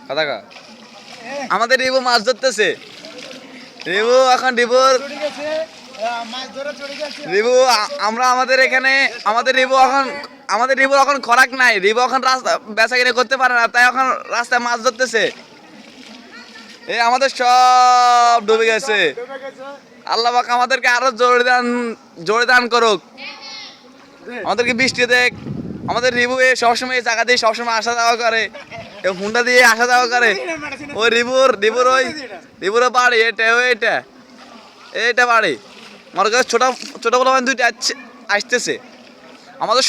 কথা কা আমাদের রিবু মাছ ধরতেছে। রিবু এখন রিবু আমরা আমাদের এখানে আমাদের রিবু এখন খোরাক নাই। রিবু এখন রাস্তা বেচা কিনে করতে পারে না, তাই এখন রাস্তায় মাছ ধরতেছে। এই আমাদের সব ডুবে গেছে। আল্লাহ পাক আমাদেরকে আরো জোরে দান করুক, আমাদেরকে বৃষ্টি দেখ। আমাদের রিবু সবসময় এই জায়গা দিয়ে সবসময় আসা যাওয়া করে, হুন্ডা দিয়ে আসা যাওয়া করে। ওই রিবুর বাড়ি এটা বাড়ি। আমার কাছে ছোট বড় দুইটা আসতেছে। আমাদের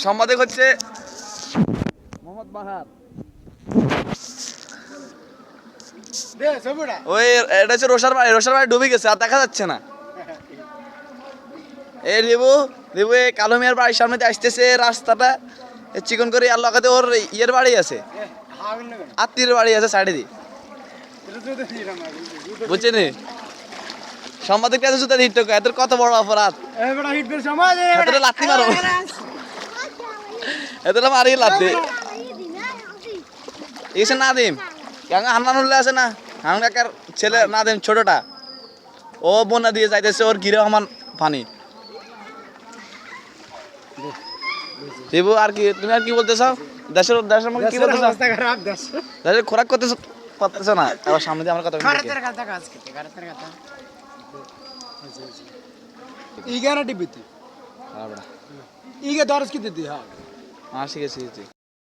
সাংবাদিক হচ্ছে মোহাম্মদ বাহার। ওই এটা হচ্ছে রোশার বাড়ি ডুবে গেছে, আর দেখা যাচ্ছে না। এই রিবু কালো মিয়ার বাড়ির সামনে দিয়ে আসতেছে রাস্তাটা চিকন করে। আর লাগাতে ওর ইয়ের বাড়ি আছে, আত্মীয়ের বাড়ি আছে সাইডে দিয়ে, বুঝছেন? সাংবাদিক কাছে জুতা হিট টোকা, এদের কত বড় অপরাধ। এদের লাত্তি মারো, এদের মারি লাত্তি। এসে নাদিম হান্নানুল্লাহ আছে না, হান কাকার ছেলে নাদিম ছোটটা, ও বন্যা দিয়ে যাইতেছে ওর গিরে আমার পানি। রিবু আর কি তুমি আর কি বলতে চাও? দেশের মধ্যে কি বলতে চাও? দেশের খোরাক করতে পারতেছ না। আবার সামনে দিয়ে আমার কথা ಈಗ ದೊರಸ್ಕಿದ್ದಿ শিখেছি।